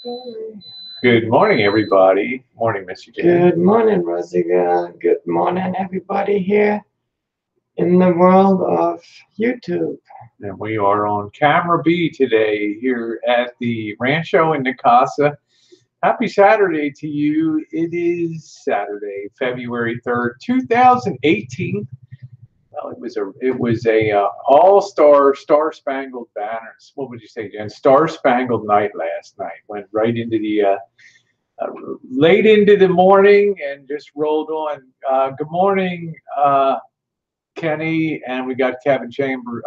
Good morning, everybody. Morning, Mr. J. Good morning, Rosica. Good morning, everybody here in the world of YouTube. And we are on camera B today here at the Rancho in Nicasa. Happy Saturday to you. It is Saturday, February 3rd, 2018. Well, it was a all-star, star-spangled banner. What would you say, Jen? Star-spangled night last night. Went right into the late into the morning and just rolled on. Good morning, Kenny, and we got Kevin Chambers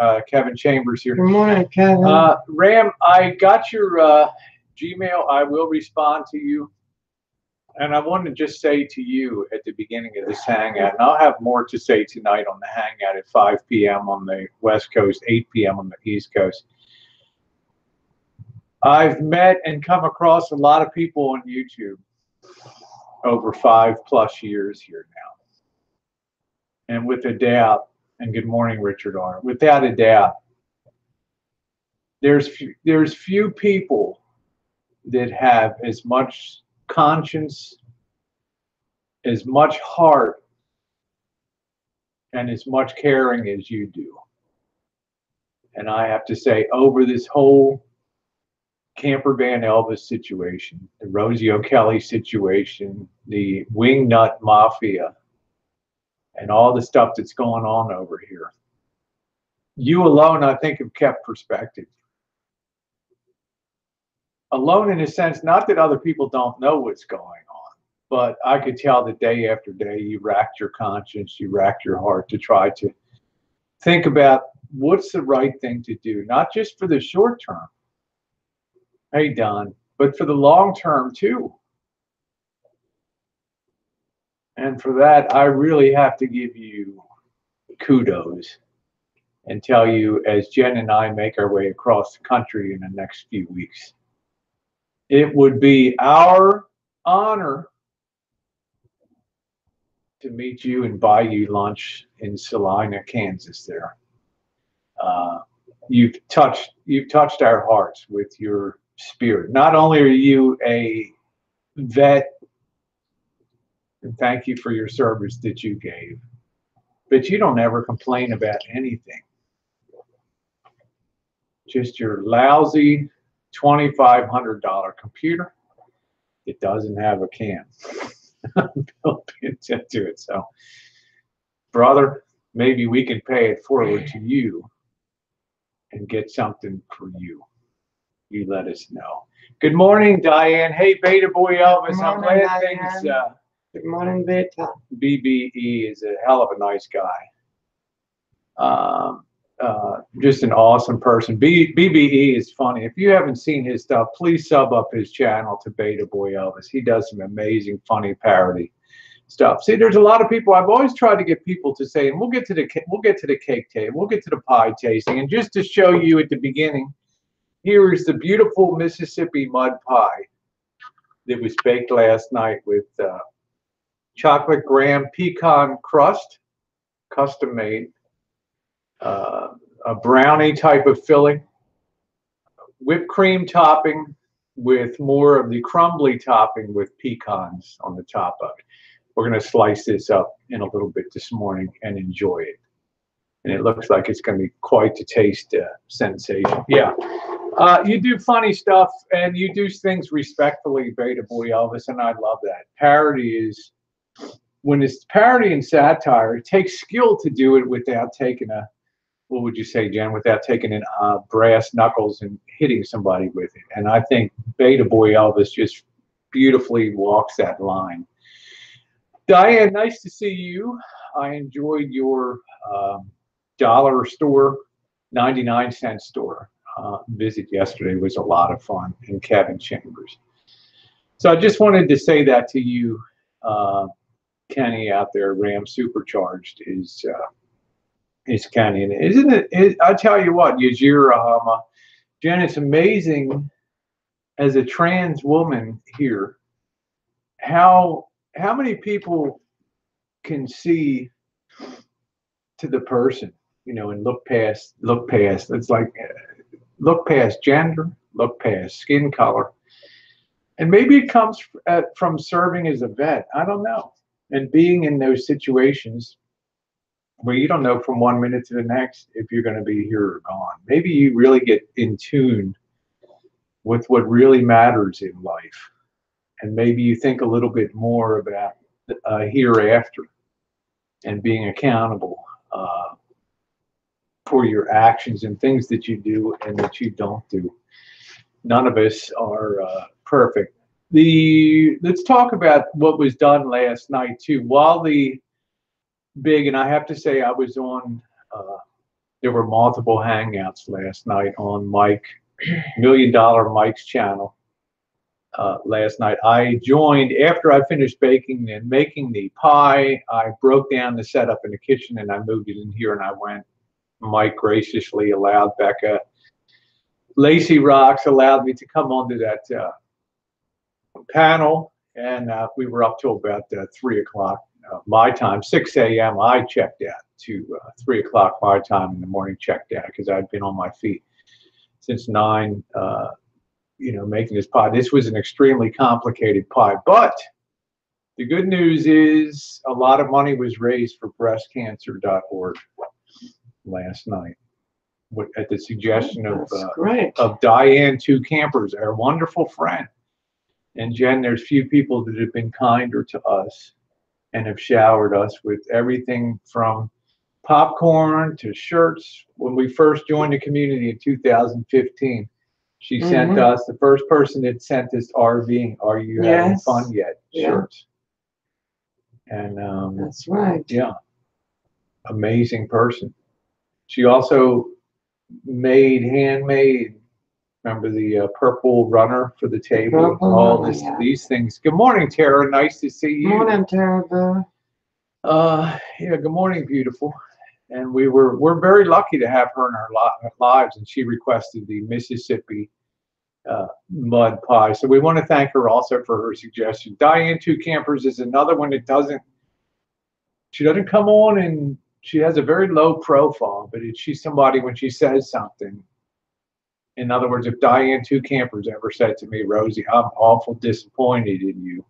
here. Good morning, Kevin. Ram, I got your Gmail. I will respond to you. And I want to just say to you at the beginning of this hangout, and I'll have more to say tonight on the hangout at 5 p.m. on the West Coast, 8 p.m. on the East Coast. I've met and come across a lot of people on YouTube over 5+ years here now. And with a doubt, and good morning, Richard R. Without a doubt, there's few people that have as much conscience, as much heart, and as much caring as you do. And I have to say, over this whole Camper Van Elvis situation, the Rosie O'Kelly situation, the Wingnut Mafia, and all the stuff that's going on over here, you alone, I think, have kept perspective. Alone in a sense, not that other people don't know what's going on, but I could tell that day after day you racked your conscience, you racked your heart to try to think about what's the right thing to do, not just for the short term, hey Don, but for the long term too. And for that, I really have to give you kudos and tell you, as Jen and I make our way across the country in the next few weeks, it would be our honor to meet you and buy you lunch in Salina, Kansas there. You've touched our hearts with your spirit. Not only are you a vet, and thank you for your service that you gave, but you don't ever complain about anything. Just your lousy $2,500 computer. It doesn't have a cam built into it. So, brother, maybe we can pay it forward to you and get something for you. You let us know. Good morning, Diane. Hey, Beta Boy Elvis. I'm glad things. Good morning, Beta. BBE is a hell of a nice guy. Just an awesome person. BBE is funny. If you haven't seen his stuff, please sub up his channel to Beta Boy Elvis. He does some amazing, funny parody stuff. See, there's a lot of people. I've always tried to get people to say, and we'll get to the cake table, we'll get to the pie tasting, and just to show you at the beginning, here is the beautiful Mississippi mud pie that was baked last night with chocolate graham pecan crust, custom made, a brownie type of filling, whipped cream topping with more of the crumbly topping with pecans on the top of it. We're going to slice this up in a little bit this morning and enjoy it. And it looks like it's going to be quite the taste sensation. Yeah. You do funny stuff and you do things respectfully, Beta Boy Elvis, and I love that. Parody is, when it's parody and satire, it takes skill to do it without taking a, what would you say, Jen, without taking in brass knuckles and hitting somebody with it. And I think Beta Boy Elvis just beautifully walks that line. Diane, nice to see you. I enjoyed your dollar store, 99-cent store visit yesterday. Was a lot of fun in Kevin Chambers. So I just wanted to say that to you, Kenny out there. Ram Supercharged is Kenny, and isn't it? I tell you what, Yajira, Jen, it's amazing as a trans woman here how many people can see to the person, you know, and look past. It's like look past gender, look past skin color, And maybe it comes from serving as a vet. I don't know. And being in those situations where you don't know from one minute to the next if you're going to be here or gone. Maybe you really get in tune with what really matters in life. And maybe you think a little bit more about hereafter and being accountable for your actions and things that you do and that you don't do. None of us are perfect. Let's talk about what was done last night too. While the big, and I have to say I was on, there were multiple hangouts last night on Mike, $1 Million Mike's channel. Last night I joined after I finished baking and making the pie. I broke down the setup in the kitchen and I moved it in here and I went. Mike graciously allowed Becca, Lacey Rocks allowed me to come onto that panel, and we were up till about 3 o'clock my time, 6 a.m. I checked out to 3 o'clock my time in the morning, checked out because I'd been on my feet since 9, making this pie. This was an extremely complicated pie, but the good news is a lot of money was raised for breastcancer.org last night at the suggestion of Diane2Camper's, our wonderful friend. And Jen, there's few people that have been kinder to us and have showered us with everything from popcorn to shirts. When we first joined the community in 2015, she sent us, the first person that sent us RVing, Are You Having Fun Yet? Shirts. And that's right. Yeah, amazing person. She also handmade, remember the purple runner for the table, these things. Good morning, Tara. Nice to see you. Good morning, Tara. Yeah, good morning, beautiful. And we're very lucky to have her in our lives, and she requested the Mississippi mud pie. So we want to thank her also for her suggestion. Diane2Camper's is another one that she doesn't come on, and she has a very low profile, but she's somebody when she says something. In other words, if Diane2Camper's ever said to me, Rosie, I'm awful disappointed in you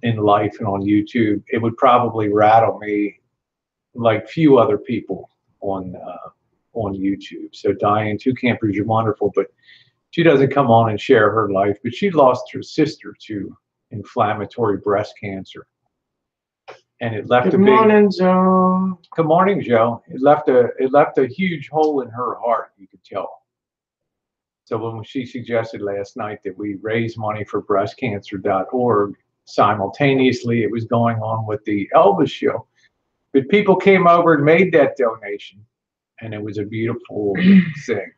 in life and on YouTube, it would probably rattle me like few other people on YouTube. So Diane2Camper's, you're wonderful, but she doesn't come on and share her life. But she lost her sister to inflammatory breast cancer, and it left Good morning, Joe. Good morning, Joe. It left a huge hole in her heart, you could tell. So when she suggested last night that we raise money for breastcancer.org, simultaneously it was going on with the Elvis show. But people came over and made that donation, and it was a beautiful thing.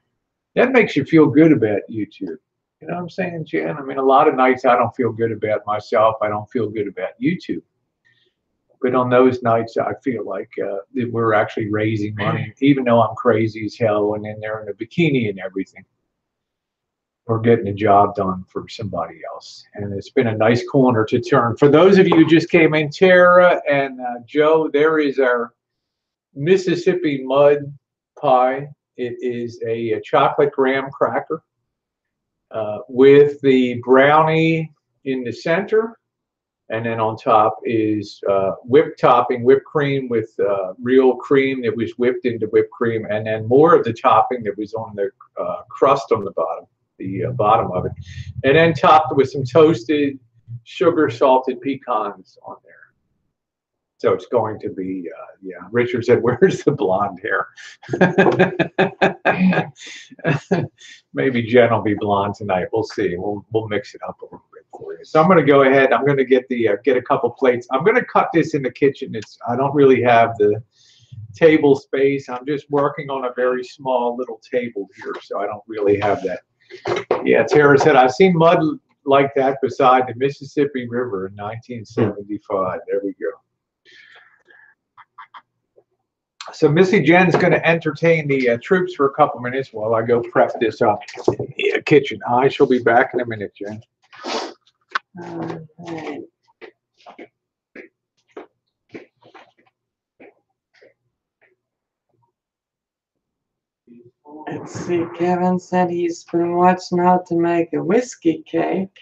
That makes you feel good about YouTube. You know what I'm saying, Jen? I mean, a lot of nights I don't feel good about myself. I don't feel good about YouTube. But on those nights, I feel like that we're actually raising money, even though I'm crazy as hell and in there in a bikini and everything. We're getting a job done for somebody else. And it's been a nice corner to turn. For those of you who just came in, Tara and Joe, there is our Mississippi mud pie. It is a chocolate graham cracker with the brownie in the center. And then on top is whipped cream with real cream that was whipped into whipped cream, and then more of the topping that was on the crust on the bottom of it, and then topped with some toasted sugar salted pecans on there. So it's going to be, Richard said, where's the blonde hair? Maybe Jen will be blonde tonight. We'll see. We'll mix it up a little bit for you. So I'm going to go ahead. I'm going to get a couple plates. I'm going to cut this in the kitchen. I don't really have the table space. I'm just working on a very small little table here, so I don't really have that. Yeah, Tara said, I've seen mud like that beside the Mississippi River in 1975. There we go. So Missy Jen's going to entertain the troops for a couple minutes while I go prep this up in the kitchen. I shall be back in a minute, Jen. All right. Let's see, Kevin said he's been watching how to make a whiskey cake.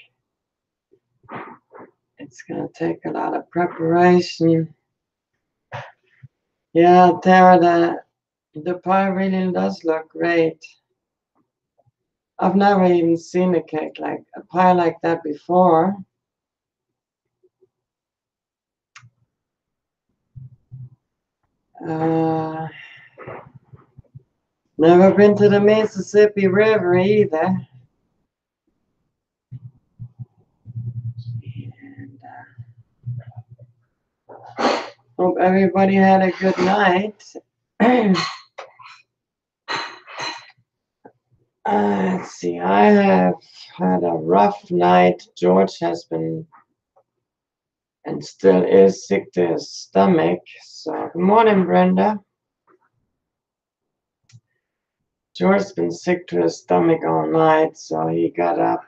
It's gonna take a lot of preparation. Yeah, Tara, the pie really does look great. I've never even seen a pie like that before. Never been to the Mississippi River either. And, hope everybody had a good night. Let's see, I have had a rough night. George has been and still is sick to his stomach. So, good morning, Brenda. George's been sick to his stomach all night, so he got up.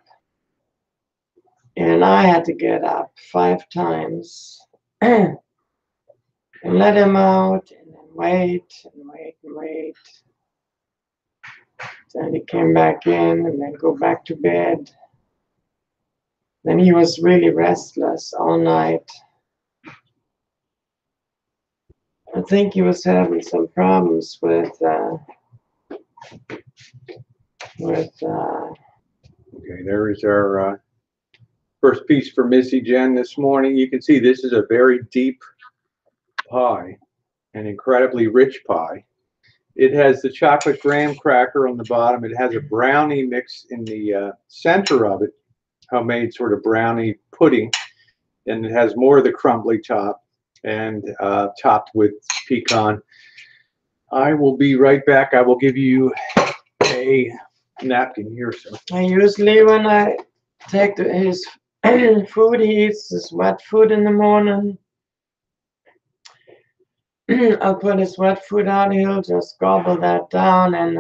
And I had to get up 5 times and let him out and then wait and wait and wait. Then he came back in and then go back to bed. Then he was really restless all night. I think he was having some problems with Okay, there is our first piece for Missy Jen this morning. You can see this is a very deep pie, an incredibly rich pie. It has the chocolate graham cracker on the bottom. It has a brownie mix in the center of it, homemade sort of brownie pudding. And it has more of the crumbly top and topped with pecan. I will be right back. I will give you a napkin here, sir. I usually, when I take his food, he eats his wet food in the morning. I'll put his wet food out, he'll just gobble that down, and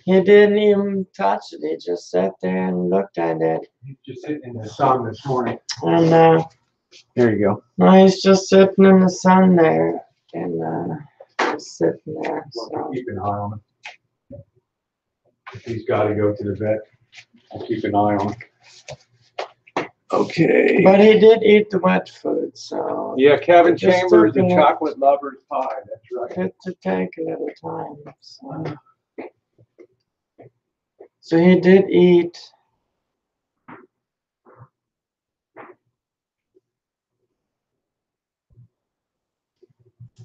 he didn't even touch it. He just sat there and looked at it. He's just sitting in the sun this morning. And there you go. no, he's just sitting in the sun there, and just sitting there. So. Keep an eye on him. If he's got to go to the vet, I'll keep an eye on him. Okay. But he did eat the wet food, so. Yeah, Diane2Camper's a chocolate lover's pie. That's right. It to take a little time. So he did eat.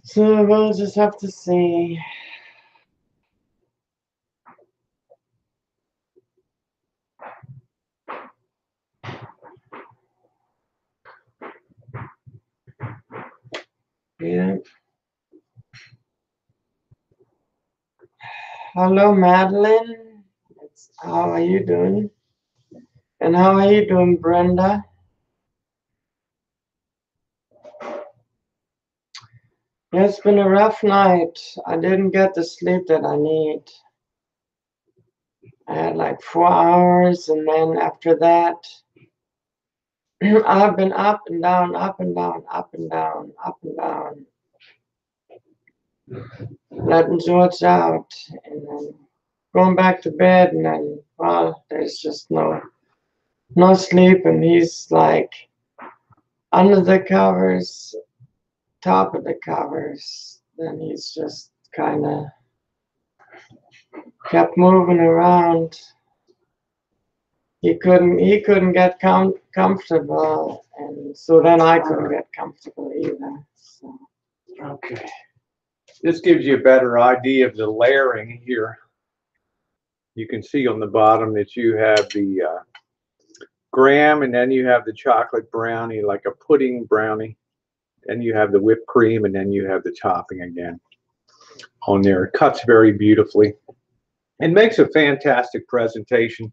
So we'll just have to see. Yeah. Hello, Madeline. How are you doing? And how are you doing, Brenda? Yeah, it's been a rough night. I didn't get the sleep that I need. I had like 4 hours, and then after that, I've been up and down, up and down, up and down, up and down. Letting George out, and then going back to bed, and then, well, there's just no sleep, and he's like under the covers, top of the covers. Then he's just kind of kept moving around. He couldn't get comfortable, and so then I couldn't get comfortable either. So. Okay. This gives you a better idea of the layering here. You can see on the bottom that you have the graham, and then you have the chocolate brownie, like a pudding brownie. Then you have the whipped cream, and then you have the topping again on there. It cuts very beautifully and makes a fantastic presentation.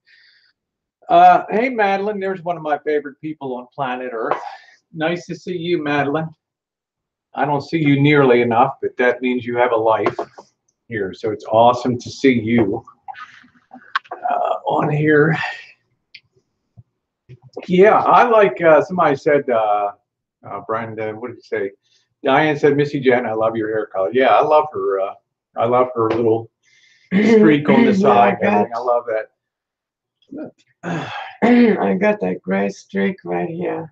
Hey, Madeline, there's one of my favorite people on planet Earth. Nice to see you, Madeline. I don't see you nearly enough, but that means you have a life here. So it's awesome to see you on here. Yeah, I like, somebody said, Brenda, what did you say? Diane said, Missy Jen, I love your hair color. Yeah, I love her. I love her little streak on the side. Yeah, I love that. I got that gray streak right here.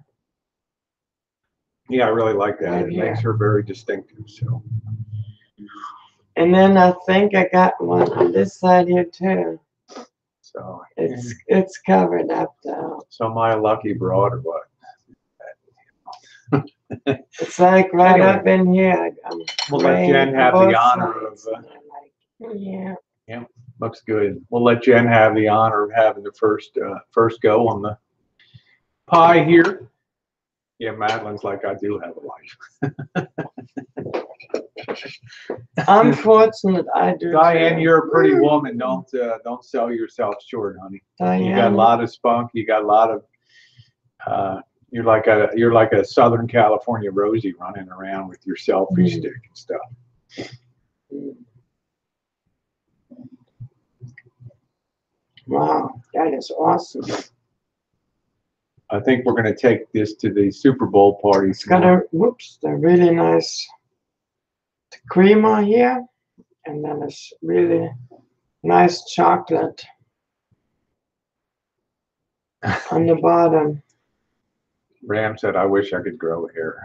Yeah, I really like that. Right It here. makes her very distinctive. So. And then I think I got one on this side here too. So It's covered up though. So am I a lucky broad or what? It's like right Anyway, up in here. we'll let Jen have the honor of. Yeah. Yeah, looks good. We'll let Jen have the honor of having the first go on the pie here. Yeah, Madeline's like, I do have a life. I'm fortunate I do. Diane, too. you're a pretty woman. Don't sell yourself short, honey. Diane. You got a lot of spunk. You got a lot of. You're like a Southern California Rosie running around with your selfie stick and stuff. Wow, that is awesome. I think we're going to take this to the Super Bowl party. It's got a really nice creamer here, and then it's really nice chocolate on the bottom. Ram said, I wish I could grow hair.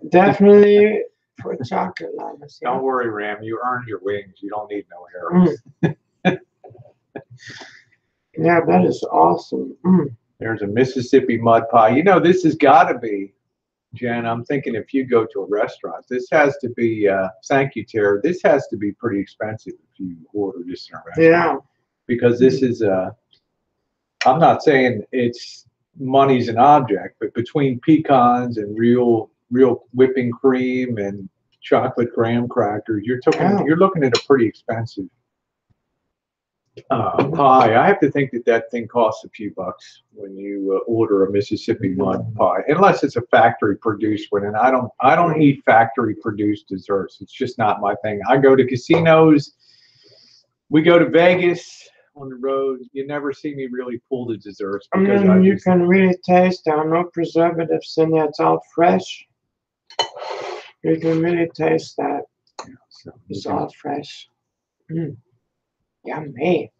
Definitely for chocolate lovers. Yeah. Don't worry, Ram. You earned your wings. You don't need no hair. Yeah, that is awesome. There's a Mississippi mud pie. You know, this has got to be, Jen, I'm thinking if you go to a restaurant, this has to be, thank you, Tara, this has to be pretty expensive if you order this in a restaurant. Yeah. Because this is, I'm not saying it's money's an object, but between pecans and real whipping cream and chocolate graham crackers, you're looking at a pretty expensive pie. I have to think that thing costs a few bucks when you order a Mississippi mud pie, unless it's a factory produced one. And I don't eat factory produced desserts. It's just not my thing. I go to casinos. We go to Vegas on the road. You never see me really pull the desserts because you can really taste there are no preservatives in there. It's all fresh. You can really taste that. Yeah, so it's all fresh. Yummy.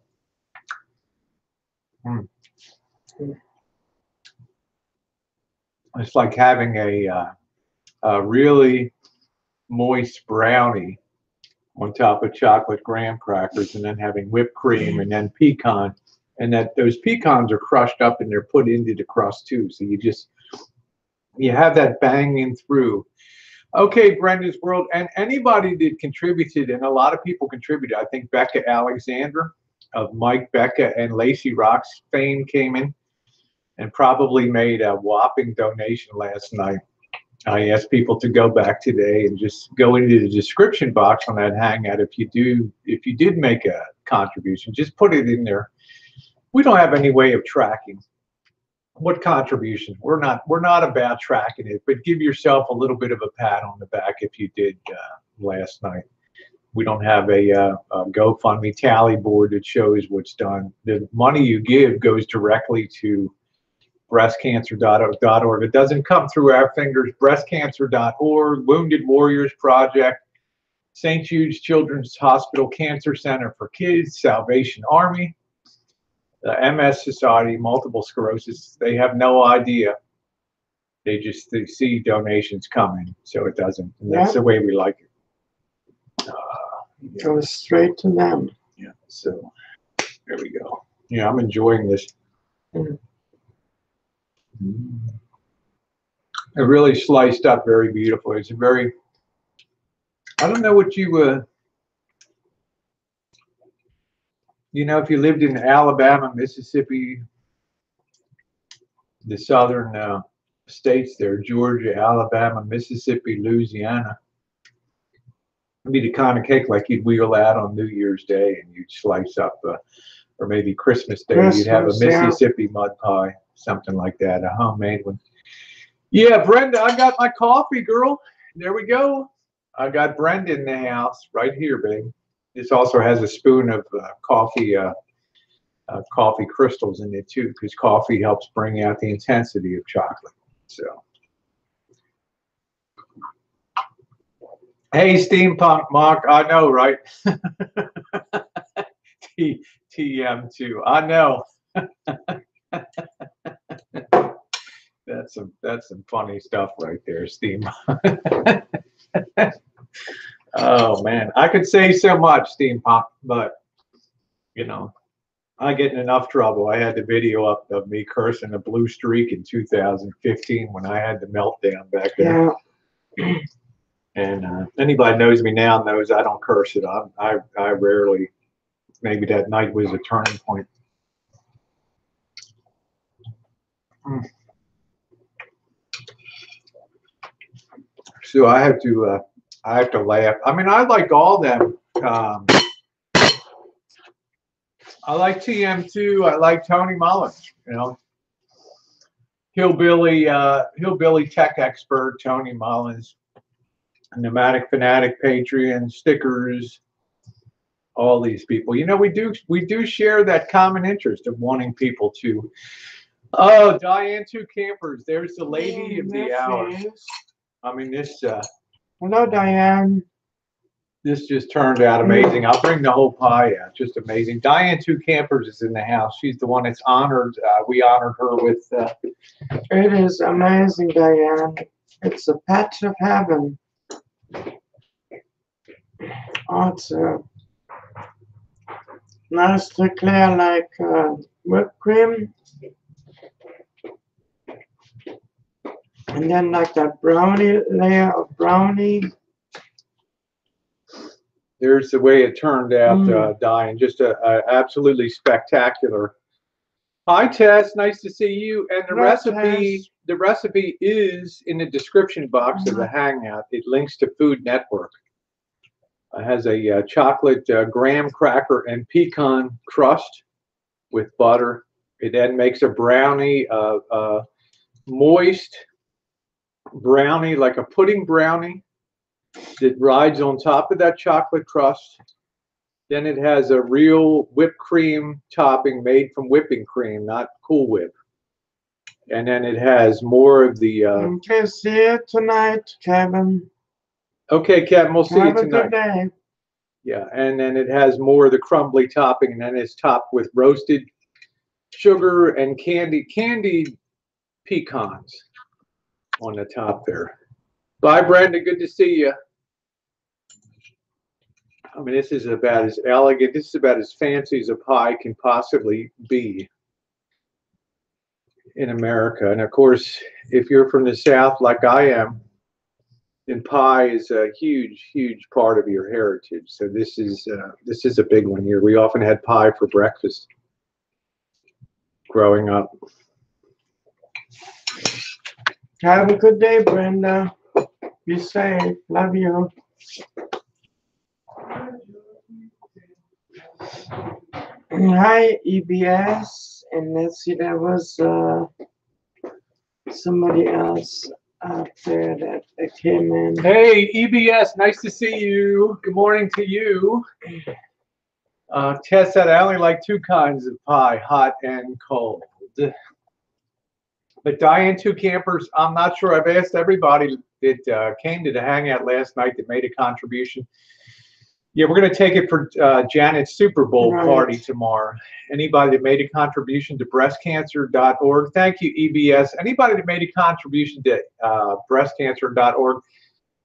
It's like having a really moist brownie on top of chocolate graham crackers, and then having whipped cream and then pecan, and those pecans are crushed up and they're put into the crust too. So you have that banging through. Okay, Brenda's World, and anybody that contributed, and a lot of people contributed. I think Becca Alexander of Mike, Becca, and Lacey Rock's fame came in and probably made a whopping donation last night. I asked people to go back today and just go into the description box on that Hangout. If you did make a contribution, just put it in there. We don't have any way of tracking what contribution. We're not about tracking it, but give yourself a little bit of a pat on the back if you did last night. We don't have a GoFundMe tally board that shows what's done. The money you give goes directly to breastcancer.org. It doesn't come through our fingers. Breastcancer.org, Wounded Warriors Project, St. Jude's Children's Hospital Cancer Center for Kids, Salvation Army, the MS Society, Multiple Sclerosis. They have no idea. They see donations coming, so it doesn't. And that's the way we like it. Goes straight to them. Yeah, so there we go. Yeah, I'm enjoying this. It really sliced up very beautifully. It's a very, I don't know what you if you lived in Alabama, Mississippi, the southern states there, Georgia, Alabama, Mississippi, Louisiana, it'd be the kind of cake like you'd wheel out on New Year's Day and you'd slice up, or maybe Christmas Day, you'd have a Mississippi mud pie, something like that, a homemade one. Yeah, Brenda, I got my coffee, girl. There we go. I got Brenda in the house right here, babe. This also has a spoon of coffee crystals in it too, because coffee helps bring out the intensity of chocolate. So, hey, Steampunk Mock, I know, right? TM2. I know. That's some funny stuff right there, Steve. Oh man, I could say so much, Steampunk, but you know, I get in enough trouble. I had the video up of me cursing a blue streak in 2015 when I had the meltdown back there. Yeah. And anybody knows me now knows I don't curse it. I rarely. Maybe that night was a turning point. So I have to laugh. I mean, I like all them. I like TM2. I like Tony Mullins. You know, hillbilly tech expert Tony Mullins, Pneumatic Fanatic Patreon, stickers. All these people. You know, we do share that common interest of wanting people to. Oh, Diane2Camper's. There's the lady of the hour. I mean, this. Hello, Diane. This just turned out amazing. I'll bring the whole pie out. Just amazing. Diane2Camper's is in the house. She's the one that's honored. We honored her with. It is amazing, Diane. It's a patch of heaven. Oh, it's nice to clear like whipped cream. And then like that brownie layer of brownie. There's the way it turned out, Diane. Just a absolutely spectacular. Hi, Tess. Nice to see you. And the recipe is in the description box of the Hangout. It links to Food Network. It has a chocolate graham cracker and pecan crust with butter. It then makes a brownie, moist brownie, like a pudding brownie that rides on top of that chocolate crust. Then it has a real whipped cream topping made from whipping cream, not Cool Whip. And then it has more of the. Okay, see you tonight, Kevin. Okay, Kevin, we'll see you tonight. Have a good day. Yeah, and then it has more of the crumbly topping, and then it's topped with roasted sugar and candied pecans on the top there. Bye, Brenda. Good to see you. I mean, this is about as elegant, this is about as fancy as a pie can possibly be in America. And of course, if you're from the South like I am, then pie is a huge, huge part of your heritage. So this is a big one here. We often had pie for breakfast growing up. Have a good day, Brenda. Be safe. Love you. Hi, EBS. And let's see, there was somebody else out there that came in. Hey, EBS, nice to see you. Good morning to you. Tess said I only like two kinds of pie, hot and cold. But Diane2Camper's, I'm not sure. I've asked everybody that came to the Hangout last night that made a contribution. Yeah, we're going to take it for Janet's Super Bowl party tomorrow. Anybody that made a contribution to breastcancer.org, thank you, EBS. Anybody that made a contribution to breastcancer.org,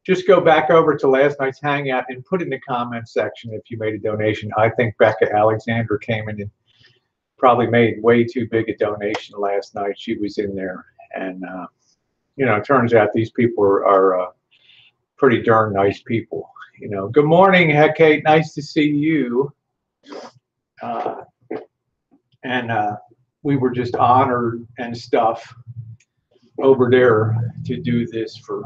just go back over to last night's Hangout and put in the comments section if you made a donation. I think Becca Alexander came in and probably made way too big a donation last night. She was in there. And, you know, it turns out these people are pretty darn nice people. You know, good morning, Hecate. Nice to see you. We were just honored and stuff over there to do this for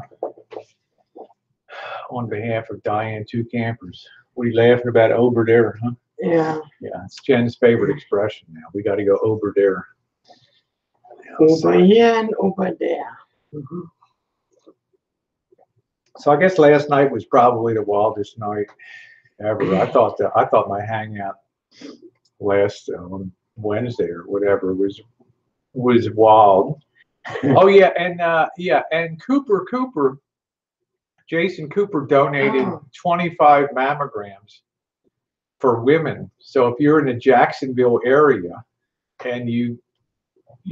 on behalf of Diane2Camper's. What are you laughing about over there, huh? Yeah. Yeah, it's Jen's favorite expression now. We got to go over there. Over here and over there. Mm-hmm. So I guess last night was probably the wildest night ever. I thought my hangout last Wednesday or whatever was wild. Oh yeah, and Cooper, Jason Cooper donated 25 mammograms for women. So if you're in the Jacksonville area and you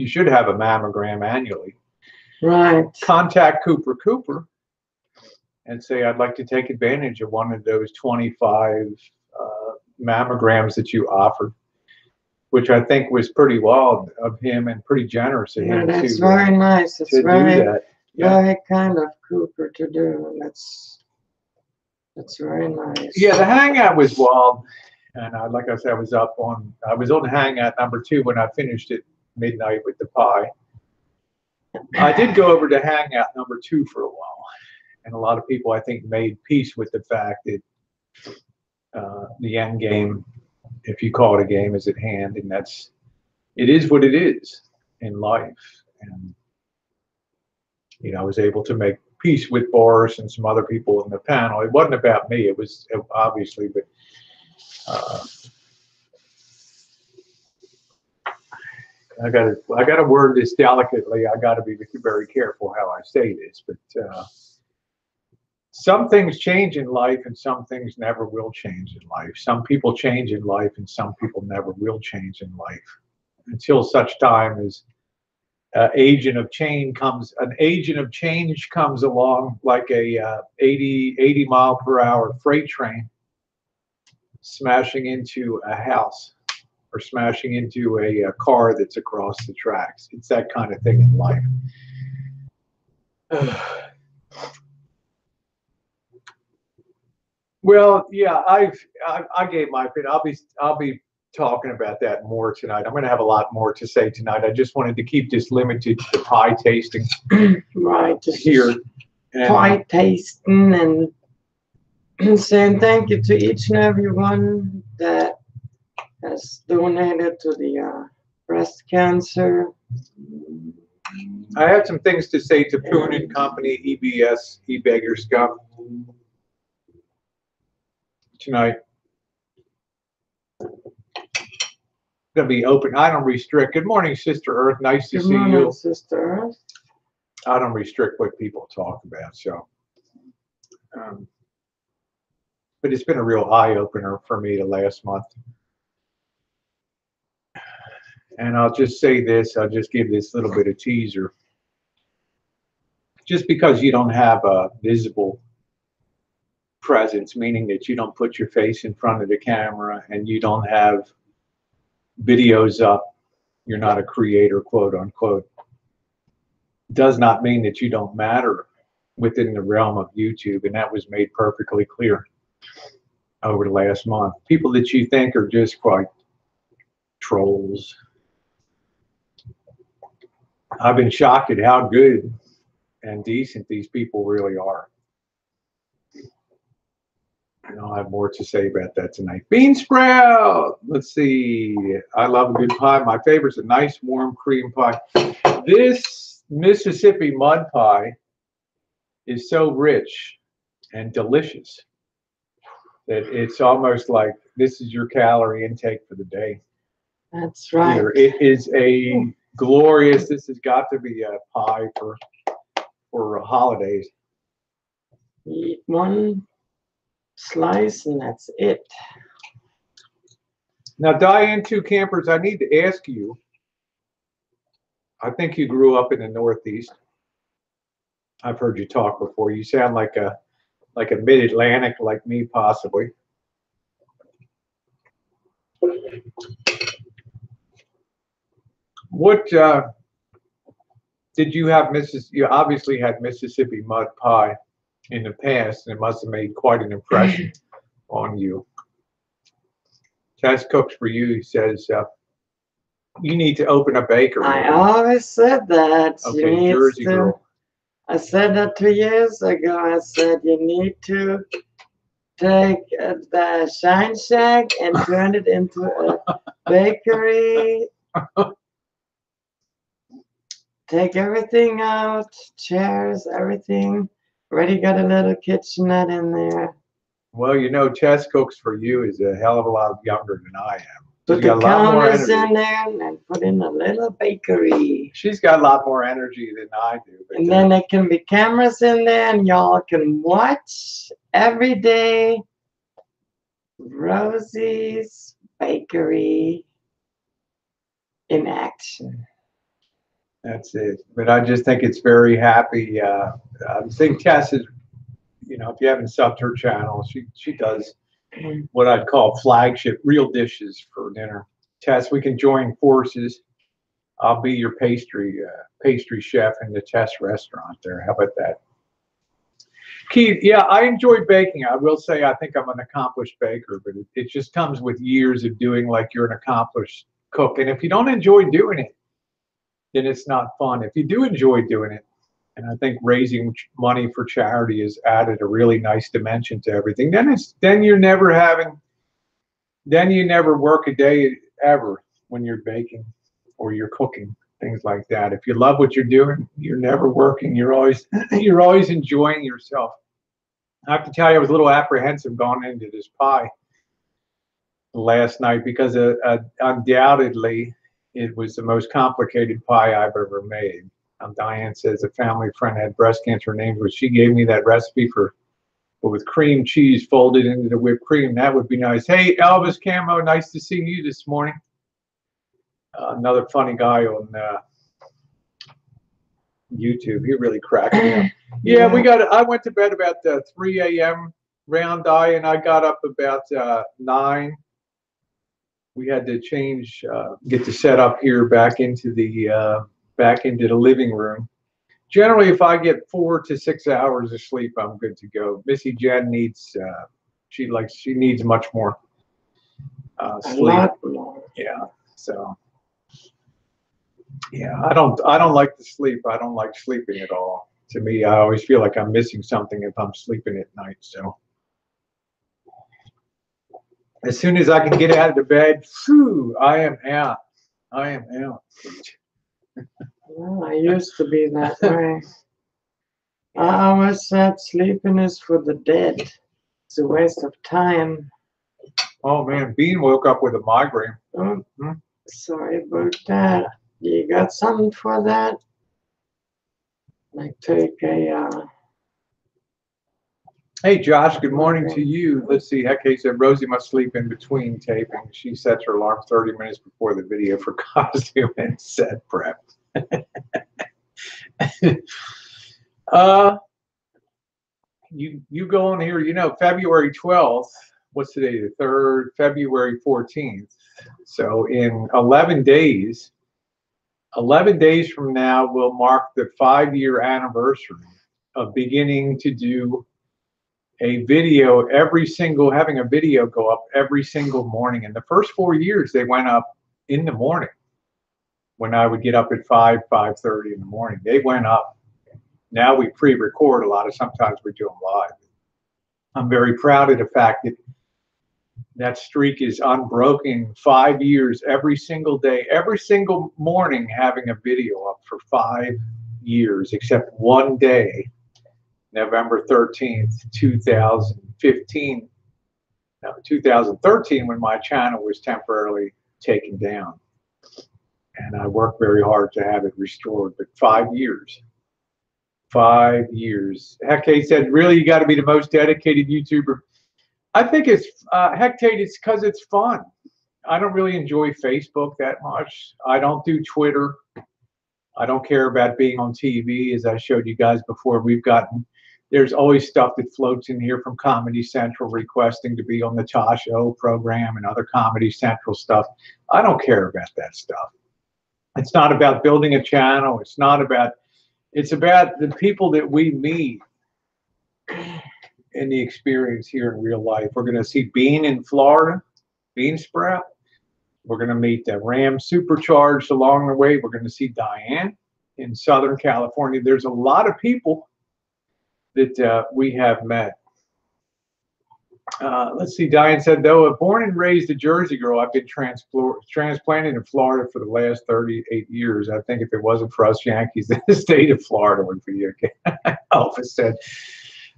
should have a mammogram annually, Right. contact Cooper and say, I'd like to take advantage of one of those 25 mammograms that you offered, which I think was pretty wild of him and pretty generous of him That's to, very nice. It's to do that. very kind of Cooper to do. That's very nice. Yeah, the hangout was wild, and like I said, I was on hangout number 2 when I finished at midnight with the pie. I did go over to hangout number 2 for a while, and a lot of people I think made peace with the fact that the end game, if you call it a game, is at hand, and it is what it is in life. And I was able to make peace with Boris and some other people in the panel. It wasn't about me. It was obviously, but I got to word this delicately. I got to be very careful how I say this, but some things change in life and some things never will change in life. Some people change in life and some people never will change in life until such time as an agent of change comes along, like a 80 mile per hour freight train smashing into a house or smashing into a car that's across the tracks. It's that kind of thing in life. Well, yeah, I gave my opinion. I'll be talking about that more tonight. I'm going to have a lot more to say tonight. I just wanted to keep this limited to the pie tasting. Right. Here. Pie tasting and saying thank you to each and every one that has donated to the breast cancer. I have some things to say to Poon and Company, EBS, E-Beggar Scum, tonight. Going to be open. I don't restrict. Good morning, Sister Earth. Nice to see you. Sister Earth. I don't restrict what people talk about. So, but it's been a real eye opener for me the last month. And I'll just say this. I'll just give this little bit of teaser. Just because you don't have a visible presence, meaning that you don't put your face in front of the camera and you don't have videos up, you're not a creator, quote unquote, does not mean that you don't matter within the realm of YouTube. And that was made perfectly clear over the last month. People that you think are just quite trolls. I've been shocked at how good and decent these people really are. And I'll have more to say about that tonight. Bean sprout. Let's see. I love a good pie. My favorite's a nice warm cream pie. This Mississippi mud pie is so rich and delicious that it's almost like this is your calorie intake for the day. That's right. Here, it is a glorious. This has got to be a pie for holidays. Eat one slice and that's it. Now, Diane2Camper's, I need to ask you. I think you grew up in the Northeast. I've heard you talk before. You sound like a mid-Atlantic, like me, possibly. What did you have? You obviously had Mississippi mud pie in the past, and it must have made quite an impression on you. Tess cooks for you. He says you need to open a bakery. I always said that. Okay, Jersey girl. I said that 2 years ago. I said you need to take the Shine Shack and turn it into a bakery. Take everything out, chairs, everything. Already got a little kitchenette in there. Well, you know, Tess cooks for you is a hell of a lot younger than I am. Put the counters in there and put in a little bakery. She's got a lot more energy than I do. And then there can be cameras in there and y'all can watch every day Rosie's Bakery in action. That's it. But I just think it's very happy. I think Tess is, you know, if you haven't subbed her channel, she does what I'd call flagship real dishes for dinner. Tess, we can join forces. I'll be your pastry chef in the Tess restaurant there. How about that? Keith, yeah, I enjoy baking. I will say I think I'm an accomplished baker, but it just comes with years of doing like you're an accomplished cook. And if you don't enjoy doing it, then it's not fun. If you do enjoy doing it, and I think raising money for charity has added a really nice dimension to everything, then you never work a day ever when you're baking or you're cooking, things like that. If you love what you're doing, you're never working. You're always enjoying yourself. I have to tell you, I was a little apprehensive going into this pie last night because undoubtedly it was the most complicated pie I've ever made. Diane says a family friend had breast cancer named, but she gave me that recipe with cream cheese folded into the whipped cream. That would be nice. Hey, Elvis Camo, nice to see you this morning. Another funny guy on YouTube. He really cracked me up. Yeah, I went to bed about 3 a.m. round eye, and I got up about 9. We had to change, get the setup here back into the living room. Generally, if I get 4 to 6 hours of sleep, I'm good to go. Missy Jen needs she needs much more sleep. A lot more. Yeah. So yeah, I don't like to sleep. I don't like sleeping at all. To me, I always feel like I'm missing something if I'm sleeping at night. So as soon as I can get out of the bed, phew, I am out. I am out. Well, I used to be that way. I always said sleeping is for the dead. It's a waste of time. Oh man, Bean woke up with a migraine. Oh, sorry about that. You got something for that? Like take a. Hey Josh, good morning to you. Let's see. Hecate said Rosie must sleep in between taping. She sets her alarm 30 minutes before the video for costume and set prep. You go on here. You know, February 12th. What's today? The 3rd. February 14th. So in 11 days. 11 days from now will mark the 5-year anniversary of beginning to do a video having a video go up every single morning. In the first 4 years, they went up in the morning when I would get up at 5:30 in the morning. They went up. Now we pre-record a lot of, sometimes we do them live. I'm very proud of the fact that that streak is unbroken. 5 years, every single day, every single morning, having a video up for 5 years, except one day, November 13th, 2015, no, 2013, when my channel was temporarily taken down. And I worked very hard to have it restored, but 5 years. 5 years. Hecate said, really, you got to be the most dedicated YouTuber. I think it's, Hecate, it's because it's fun. I don't really enjoy Facebook that much. I don't do Twitter. I don't care about being on TV, as I showed you guys before. There's always stuff that floats in here from Comedy Central requesting to be on the Tasha O program and other Comedy Central stuff. I don't care about that stuff. It's not about building a channel. It's about the people that we meet in the experience here in real life. We're going to see Bean in Florida, Bean Sprout. We're going to meet the Ram Supercharged along the way. We're going to see Diane in Southern California. There's a lot of people that we have met. Let's see. Diane said, though born and raised a Jersey girl, I've been transplanted in Florida for the last 38 years. I think if it wasn't for us Yankees, the state of Florida would be okay. Elvis said,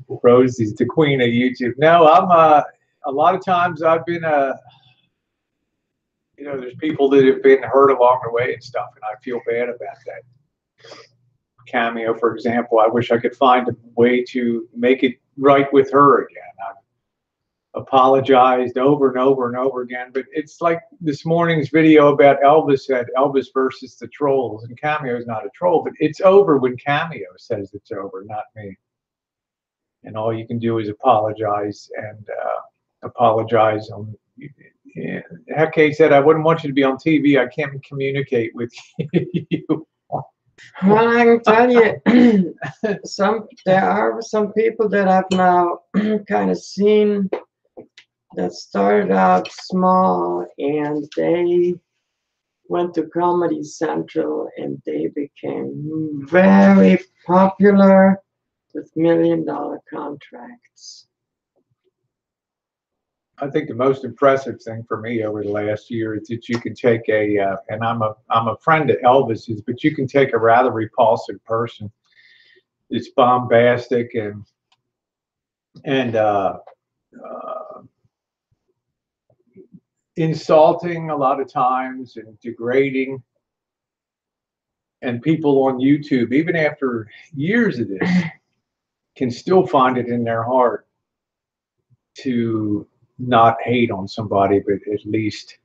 Rosie's the queen of YouTube. No, I'm a lot of times I've been there's people that have been hurt along the way and stuff, and I feel bad about that. Cameo, for example, I wish I could find a way to make it right with her again. apologized over and over and over again. But it's like this morning's video about Elvis said, Elvis versus the trolls, and Cameo's not a troll, but it's over when Cameo says it's over, not me. And all you can do is apologize and apologize on. Yeah. Heck, he said, I wouldn't want you to be on TV. I can't communicate with you. Well, I can tell you, there are some people that I've now kind of seen that started out small, and they went to Comedy Central, and they became very popular with $1 million contracts. I think the most impressive thing for me over the last year is that you can take a, and I'm a friend of Elvis's, but you can take a rather repulsive person. It's bombastic and insulting a lot of times and degrading. And people on YouTube, even after years of this, can still find it in their heart to not hate on somebody, but at least,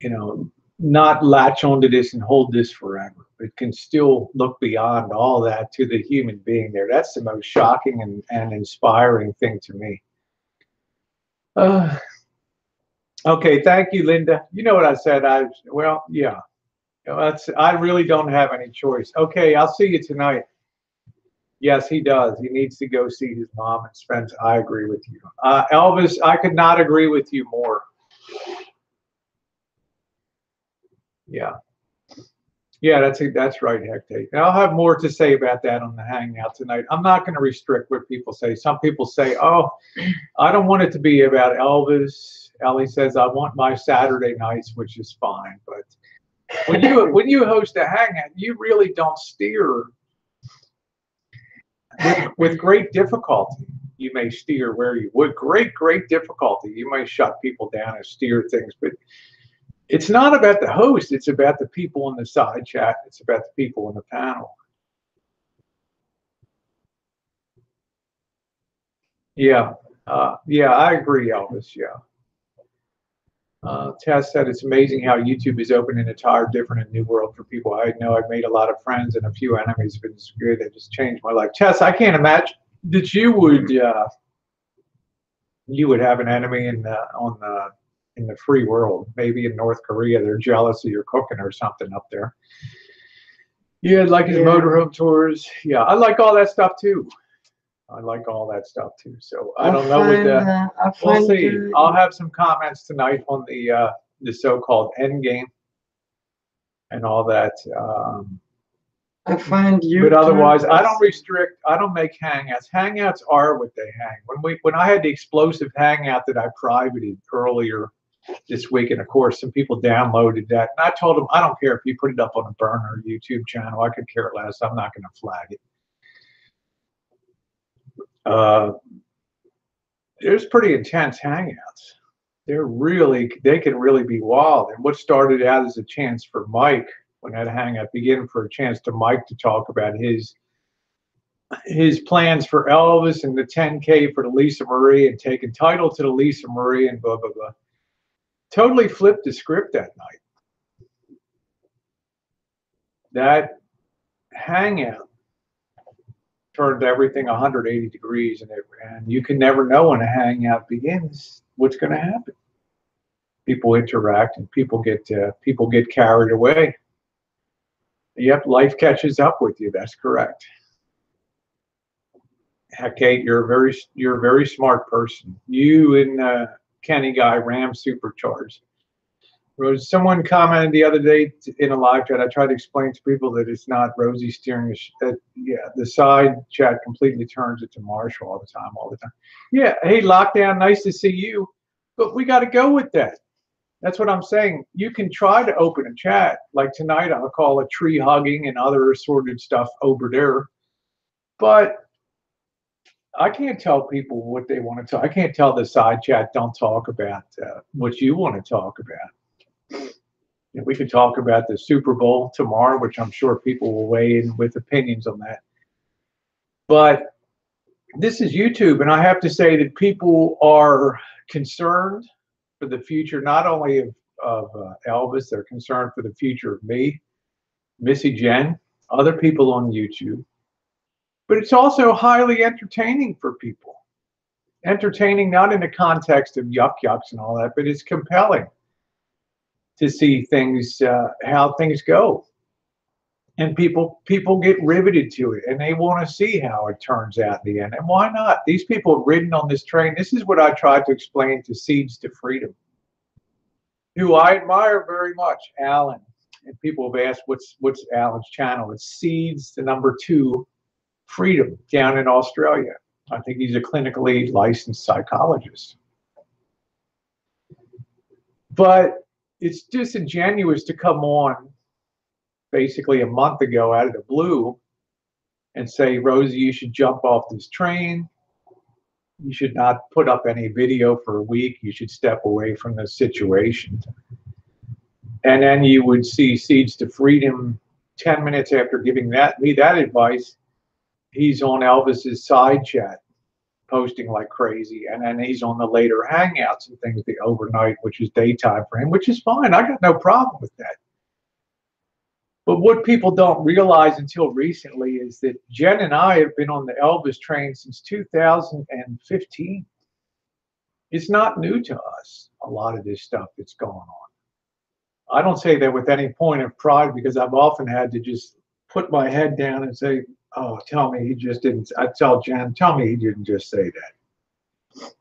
you know, not latch onto this and hold this forever, but can still look beyond all that to the human being there. That's the most shocking and inspiring thing to me. Okay, thank you, Linda. You know what I said? Well, yeah. I really don't have any choice. Okay, I'll see you tonight. Yes, he does. He needs to go see his mom and spend. I agree with you, Elvis. I could not agree with you more. Yeah, yeah, that's right, Hectate. And I'll have more to say about that on the Hangout tonight. I'm not going to restrict what people say. Some people say, "Oh, I don't want it to be about Elvis." Ellie says, "I want my Saturday nights," which is fine, but when you host a Hangout, you really don't steer. With great difficulty, you may steer where you would. Great difficulty, you may shut people down and steer things, but it's not about the host. It's about the people in the side chat. It's about the people in the panel. Yeah, yeah, I agree, Elvis. Yeah. Tess said it's amazing how YouTube has opened an entire different and new world for people. I know I've made a lot of friends and a few enemies, but it's good. It just changed my life. Tess, I can't imagine that you would have an enemy in the free world. Maybe in North Korea, they're jealous of your cooking or something up there. Yeah, like his motorhome tours. Yeah, I like all that stuff too. I like all that stuff too. So I don't know what we'll see. I'll have some comments tonight on the so-called end game and all that. I find you. But otherwise, I don't restrict. I don't make hangouts. Hangouts are what they hang. When I had the explosive hangout that I privated earlier this week, and of course some people downloaded that, and I told them I don't care if you put it up on a burner YouTube channel. I could care less. I'm not going to flag it. There's pretty intense hangouts. They can really be wild. And what started out as a chance for Mike, when that hangout began, for a chance to Mike to talk about his plans for Elvis and the 10K for the Lisa Marie and taking title to the Lisa Marie and blah blah blah. Totally flipped the script that night. That hangout turned everything 180 degrees, and you can never know when a hangout begins what's going to happen. People interact and people get carried away. Yep, life catches up with you. That's correct. Kate, you're a very smart person. You and Kenny Guy Ram supercharged. Someone commented the other day in a live chat. I tried to explain to people that it's not Rosie steering the side chat completely turns it to Marshall all the time. Yeah, hey, Lockdown, nice to see you, but we got to go with that. That's what I'm saying. You can try to open a chat like tonight. I'll call it tree hugging and other assorted stuff over there, but I can't tell people what they want to talk. I can't tell the side chat don't talk about what you want to talk about. We could talk about the Super Bowl tomorrow, which I'm sure people will weigh in with opinions on that. But this is YouTube, and I have to say that people are concerned for the future, not only of Elvis, they're concerned for the future of me, Missy Jen, other people on YouTube. But it's also highly entertaining for people. Entertaining not in the context of yuck yucks and all that, but it's compelling to see things, how things go. And people get riveted to it, and they want to see how it turns out in the end. And why not? These people have ridden on this train. This is what I tried to explain to Seeds to Freedom, who I admire very much, Alan. And people have asked, what's Alan's channel? It's Seeds, the number 2, Freedom, down in Australia. I think he's a clinically licensed psychologist. But it's disingenuous to come on basically a month ago out of the blue and say, Rosie, you should jump off this train. You should not put up any video for a week. You should step away from this situation. And then you would see Seeds to Freedom 10 minutes after giving me that advice. He's on Elvis's side chat, posting like crazy. And then he's on the later hangouts and things, the overnight, which is daytime for him, which is fine. I got no problem with that. But what people don't realize until recently is that Jen and I have been on the Elvis train since 2015. It's not new to us, a lot of this stuff that's going on. I don't say that with any point of pride, because I've often had to just put my head down and say, oh, tell me he just didn't. I tell Jen, tell me he didn't just say that.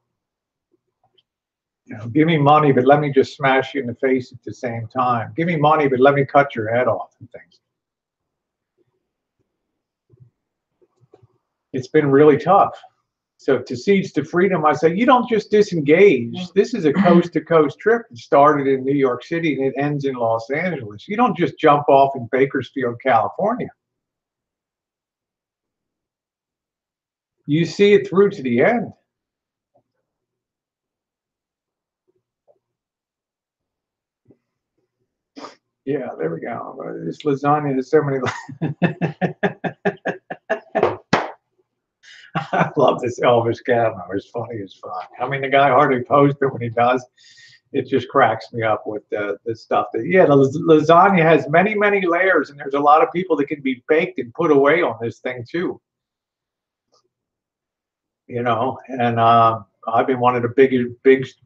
You know, give me money, but let me just smash you in the face at the same time. Give me money, but let me cut your head off and things. It's been really tough. So to Seeds to Freedom, I say, you don't just disengage. This is a coast-to-coast trip. It started in New York City and it ends in Los Angeles. You don't just jump off in Bakersfield, California. You see it through to the end. Yeah, there we go. This lasagna has so many. I love this Elvis camera. It's funny as fuck. I mean, the guy hardly posts, but when he does, it just cracks me up with the stuff that, yeah, the lasagna has many, many layers, and there's a lot of people that can be baked and put away on this thing too. You know, and I've been one of the big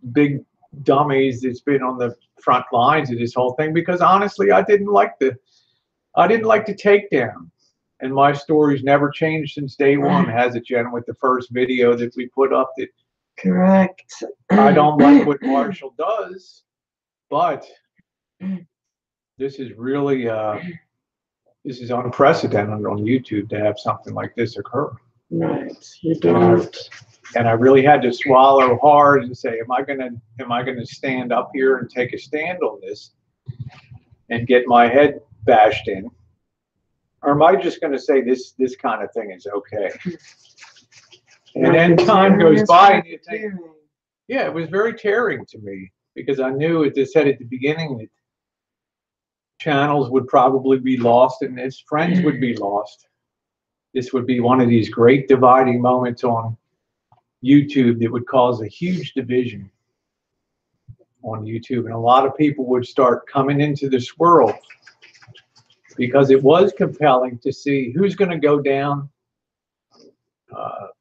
dummies that's been on the front lines of this whole thing, because honestly, I didn't like the takedown. And my story's never changed since day one, has it, Jen, with the first video that we put up? That Correct. I don't like what Marshall does, but this is really this is unprecedented on YouTube to have something like this occur. Right. You don't. And I really had to swallow hard and say, am I gonna stand up here and take a stand on this and get my head bashed in? Or am I just going to say this kind of thing is okay? And then time goes by and you think, yeah, it was very tearing to me, because I knew, as I said at the beginning, that channels would probably be lost and his friends would be lost. This would be one of these great dividing moments on YouTube that would cause a huge division on YouTube. And a lot of people would start coming into this world, because it was compelling to see who's going to go down,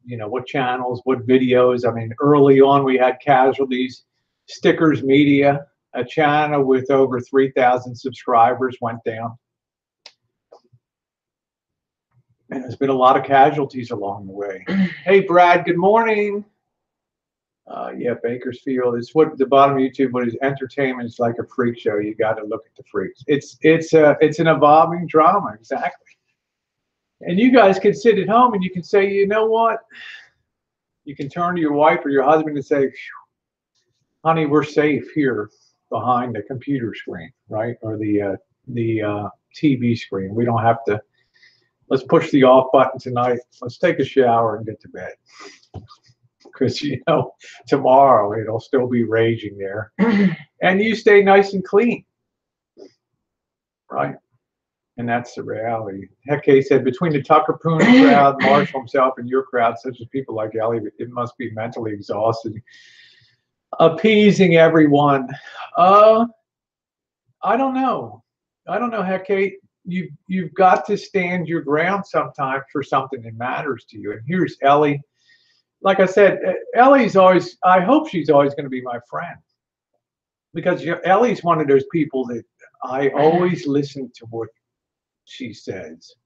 you know, what channels, what videos. I mean, early on we had casualties. Stickers Media, a channel with over 3,000 subscribers, went down. And there's been a lot of casualties along the way. Hey, Brad, good morning. Yeah, Bakersfield. It's what the bottom of YouTube, what is entertainment is like a freak show. You got to look at the freaks. It's an evolving drama, exactly. And you guys can sit at home and you can say, you know what? You can turn to your wife or your husband and say, honey, we're safe here behind the computer screen, right? Or the TV screen. We don't have to. Let's push the off button tonight. Let's take a shower and get to bed. Because, you know, tomorrow it'll still be raging there. And you stay nice and clean, right? And that's the reality. Hecke said, between the Tucker Poon crowd, Marshall himself, and your crowd, such as people like Ellie, it must be mentally exhausting. Appeasing everyone. I don't know. I don't know, Hecke. You've got to stand your ground sometimes for something that matters to you. And here's Ellie. Like I said, Ellie's always, I hope she's always going to be my friend. Because Ellie's one of those people that I always listen to what she says,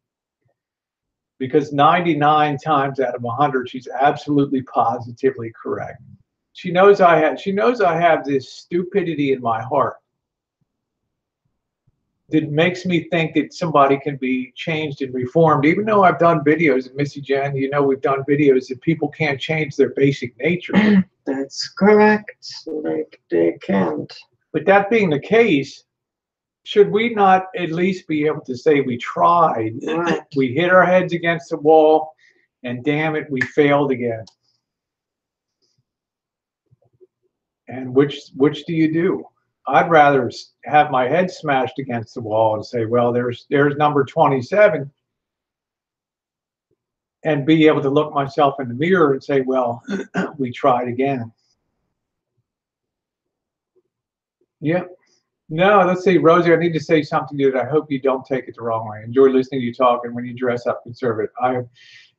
because 99 times out of 100 she's absolutely positively correct. She knows I have this stupidity in my heart that makes me think that somebody can be changed and reformed, even though I've done videos, and Missy Jen, you know, we've done videos that people can't change their basic nature. That's correct. They can't. But that being the case, should we not at least be able to say we tried? Right. We hit our heads against the wall, and damn it, we failed again. And which do you do? I'd rather have my head smashed against the wall and say, well, there's number 27, and be able to look myself in the mirror and say, well, we tried again. Yep. No, let's see, Rosie, I need to say something to you that I hope you don't take it the wrong way. I enjoy listening to you talk, and when you dress up conservative.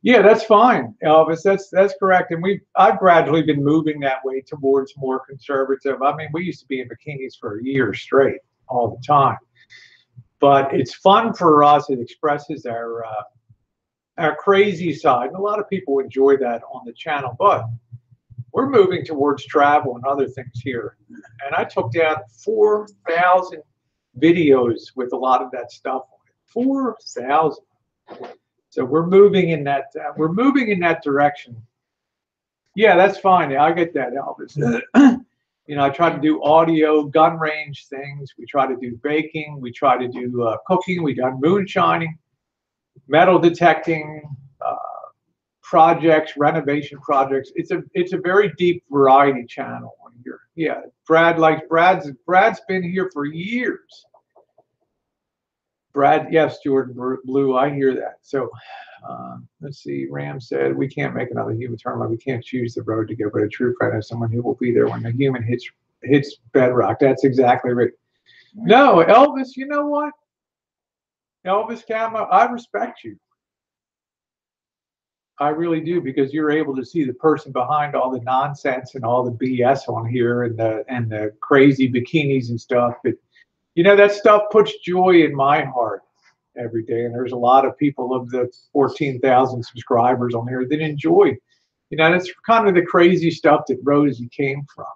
Yeah, that's fine, Elvis. That's correct. And I've gradually been moving that way towards more conservative. I mean, we used to be in bikinis for a year straight, all the time. But it's fun for us. It expresses our crazy side. And a lot of people enjoy that on the channel. But we're moving towards travel and other things here. And I took down 4,000 videos with a lot of that stuff on it. 4,000. So we're moving in that direction. Yeah, that's fine. I get that, Elvis. You know, I try to do audio, gun range things. We try to do baking. We try to do cooking. We done moonshining, metal detecting, projects, renovation projects. It's a very deep variety channel on here. Yeah, Brad's been here for years. Brad, yes, Jordan Blue, I hear that. So let's see. Ram said, we can't make another human turn. We can't choose the road to go, but a true friend is someone who will be there when the human hits bedrock. That's exactly right. No, Elvis, you know what? Elvis Camo, I respect you. I really do, because you're able to see the person behind all the nonsense and all the BS on here, and the crazy bikinis and stuff. But you know, that stuff puts joy in my heart every day. And there's a lot of people of the 14,000 subscribers on here that enjoy. You know, that's kind of the crazy stuff that Rosie came from.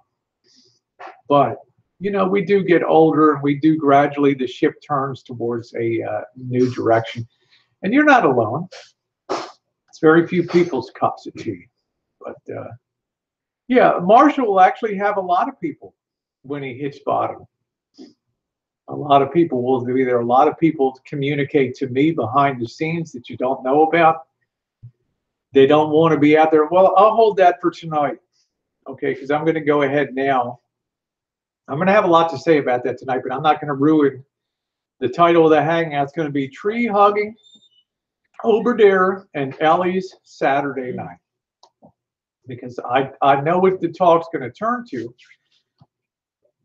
But you know, we do get older, and we do gradually, the ship turns towards a new direction. And you're not alone. Very few people's cups of tea. But yeah, Marshall will actually have a lot of people when he hits bottom. A lot of people will be there. A lot of people communicate to me behind the scenes that you don't know about. They don't want to be out there. Well, I'll hold that for tonight, okay, because I'm going to go ahead now. I'm going to have a lot to say about that tonight, but I'm not going to ruin the title of the hangout. It's going to be Tree Hugging, Oberdare, and Ellie's Saturday night, because I know what the talk's going to turn to,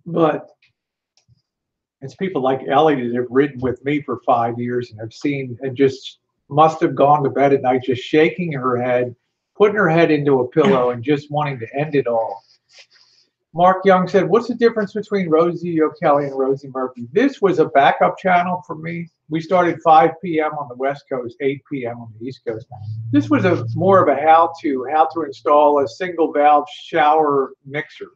but it's people like Ellie that have ridden with me for 5 years and have seen, and just must have gone to bed at night just shaking her head, putting her head into a pillow, and just wanting to end it all. Mark Young said, what's the difference between Rosie O'Kelly and Rosie Murphy? This was a backup channel for me. We started 5 p.m. on the West Coast, 8 p.m. on the East Coast. This was more of a how to install a single valve shower mixer,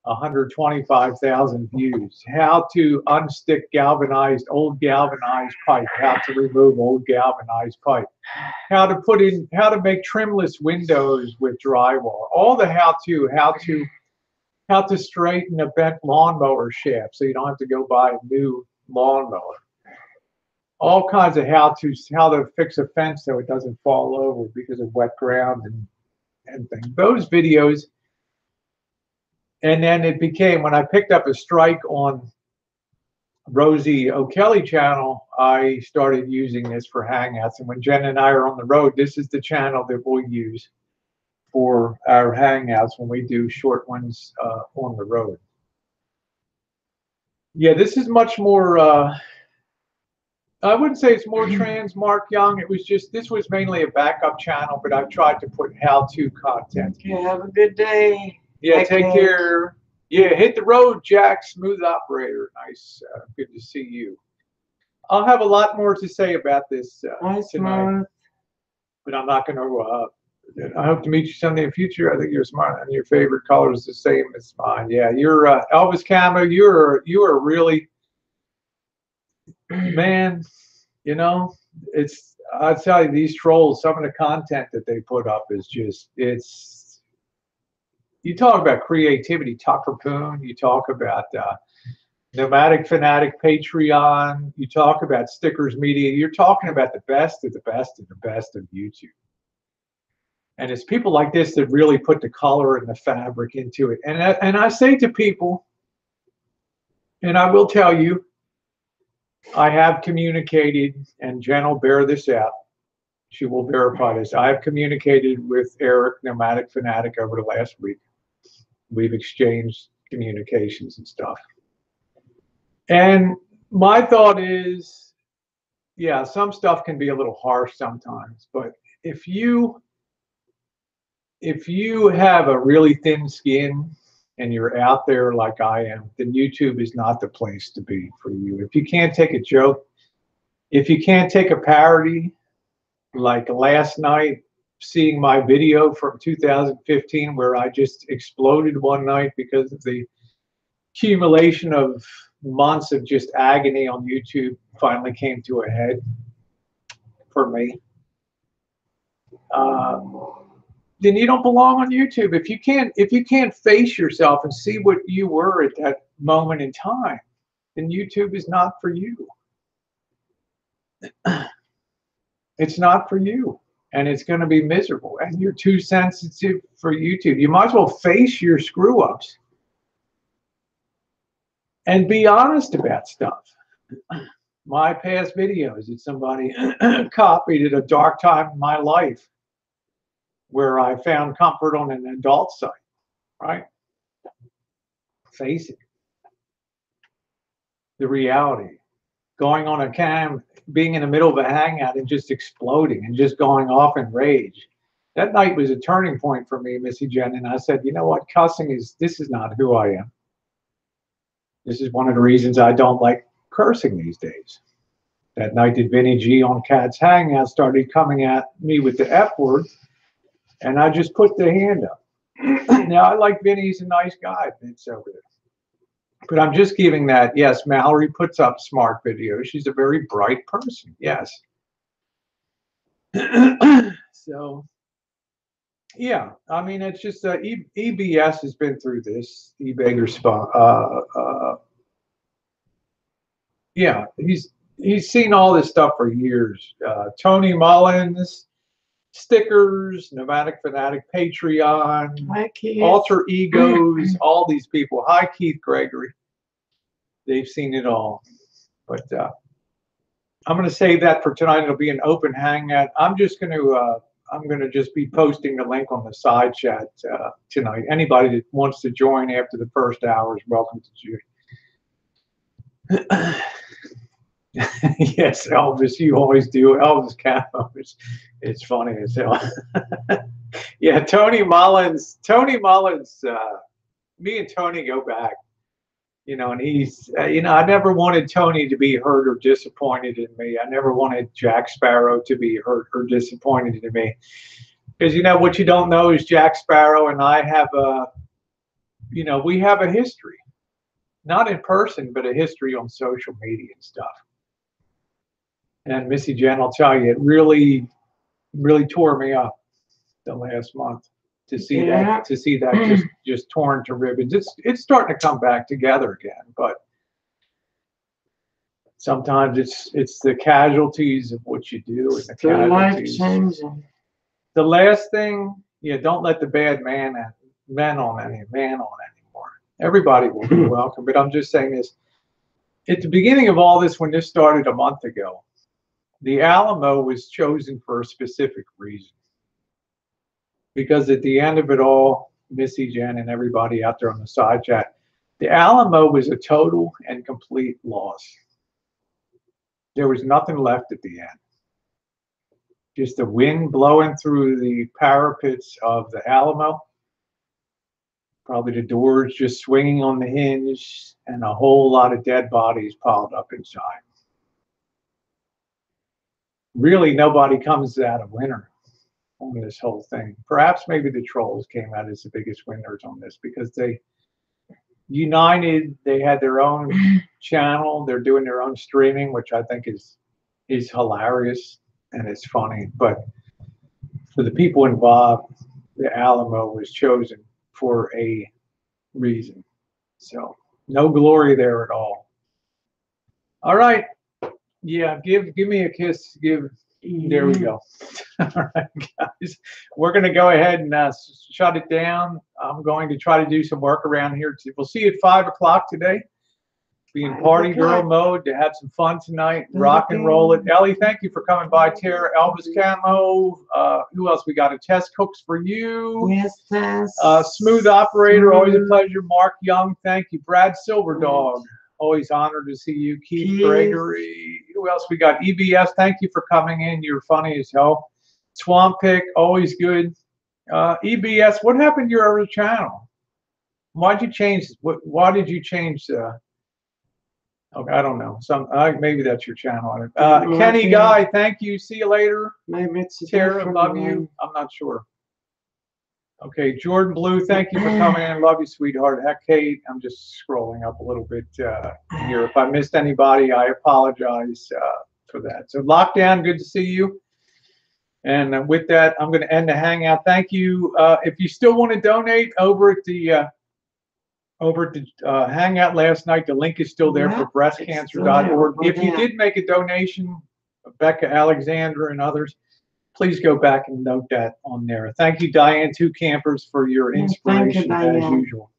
125,000 views, how to unstick old galvanized pipe, how to remove old galvanized pipe, how to make trimless windows with drywall, all the how to straighten a bent lawnmower shaft so you don't have to go buy a new lawnmower. All kinds of how to fix a fence so it doesn't fall over because of wet ground and things. Those videos. And then it became, when I picked up a strike on Rosie O'Kelly channel, I started using this for Hangouts. And when Jen and I are on the road, this is the channel that we'll use for our Hangouts when we do short ones on the road. Yeah, this is much more, I wouldn't say it's more trans, Mark Young. It was just, this was mainly a backup channel, but I've tried to put how-to content. Okay, have a good day. Yeah, take care. Yeah, hit the road, Jack, smooth operator. Nice. Good to see you. I'll have a lot more to say about this tonight, but I'm not going to. I hope to meet you someday in the future. I think you're smart, and your favorite color is the same as mine. Yeah, you're Elvis Camo. You are really, man. You know, it's. I tell you, these trolls. Some of the content that they put up is just. It's. You talk about creativity, Tucker Poon. You talk about Nomadic Fanatic Patreon. You talk about Stickers Media. You're talking about the best of the best of the best of YouTube. And it's people like this that really put the color and the fabric into it. And I say to people, and I will tell you, I have communicated, and Jen will bear this out. She will verify this. I have communicated with Eric, Nomadic Fanatic, over the last week. We've exchanged communications and stuff. And my thought is, yeah, some stuff can be a little harsh sometimes, but if you have a really thin skin and you're out there like I am, then YouTube is not the place to be for you. If you can't take a joke, if you can't take a parody, like last night, seeing my video from 2015 where I just exploded one night because of the accumulation of months of just agony on YouTube finally came to a head for me. Then you don't belong on YouTube. If you can't face yourself and see what you were at that moment in time, then YouTube is not for you. It's not for you. And it's going to be miserable. And you're too sensitive for YouTube. You might as well face your screw ups and be honest about stuff. My past videos that somebody copied at a dark time in my life where I found comfort on an adult site, right? Face it. The reality. Going on a cam, being in the middle of a hangout and just exploding and just going off in rage. That night was a turning point for me, Missy Jen, and I said, you know what, this is not who I am. This is one of the reasons I don't like cursing these days. That night that Vinny G on Cat's Hangout started coming at me with the F word, and I just put the hand up. Now, I like Vinny, he's a nice guy, Vince over there. But I'm just giving that, yes, Mallory puts up smart videos. She's a very bright person, yes. So, yeah, I mean, it's just EBS has been through this. Yeah, he's seen all this stuff for years. Tony Mullins, Stickers, Nomadic Fanatic, Patreon, Alter Egos, all these people. Hi, Keith Gregory. They've seen it all. But I'm going to save that for tonight. It'll be an open hangout. I'm going to just be posting the link on the side chat tonight. Anybody that wants to join after the first hour is welcome to join. Yes, Elvis, you always do. Elvis Camo, it's funny as hell. Yeah, Tony Mullins, me and Tony go back, you know, and he's, you know, I never wanted Tony to be hurt or disappointed in me. I never wanted Jack Sparrow to be hurt or disappointed in me. Because, you know, what you don't know is Jack Sparrow and I have you know, we have a history. Not in person, but a history on social media and stuff. And Missy Jen will tell you, it really tore me up the last month to see that just torn to ribbons. It's starting to come back together again, but sometimes it's the casualties of what you do and the casualties. Life-changing. The last thing, yeah, don't let the bad man on anymore. Everybody will be welcome, but I'm just saying this. at the beginning of all this, when this started a month ago, the Alamo was chosen for a specific reason. Because at the end of it all, Missy, Jen, and everybody out there on the side chat, the Alamo was a total and complete loss. There was nothing left at the end. Just the wind blowing through the parapets of the Alamo. Probably the doors just swinging on the hinge, and a whole lot of dead bodies piled up inside. Really, nobody comes out a winner on this whole thing. Perhaps maybe the trolls came out as the biggest winners on this, because they united. They had their own channel. They're doing their own streaming, which I think is hilarious and it's funny. But for the people involved, the Alamo was chosen for a reason. So no glory there at all. All right. Yeah, give me a kiss. There we go. All right, guys. We're going to go ahead and shut it down. I'm going to try to do some work around here. We'll see you at 5 o'clock today. Be in party girl mode to have some fun tonight. Rock and roll it. Ellie, thank you for coming by. Tara, Elvis Camo. Who else we got? A Test Cooks for you. Yes, Tess. Smooth Operator, always a pleasure. Mark Young, thank you. Brad Silverdog, always honored to see you. Keith Gregory. Who else we got? EBS, thank you for coming in. You're funny as hell. Swamp Pick, always good. EBS, what happened to your other channel? Why'd you change? Why did you change? Okay, I don't know. Maybe that's your channel. Kenny Guy, thank you. See you later. Maybe it's Tara, love you. I'm not sure. Okay, Jordan Blue, thank you for coming in. Love you, sweetheart. Heck, Kate, I'm just scrolling up a little bit here. If I missed anybody, I apologize for that. So, Lockdown, good to see you. And with that, I'm going to end the hangout. Thank you. If you still want to donate over at the hangout last night, the link is still there for breastcancer.org. If you did make a donation, Becca, Alexandra, and others, please go back and note that on there. Thank you, Diane2Camper's, for your inspiration as usual.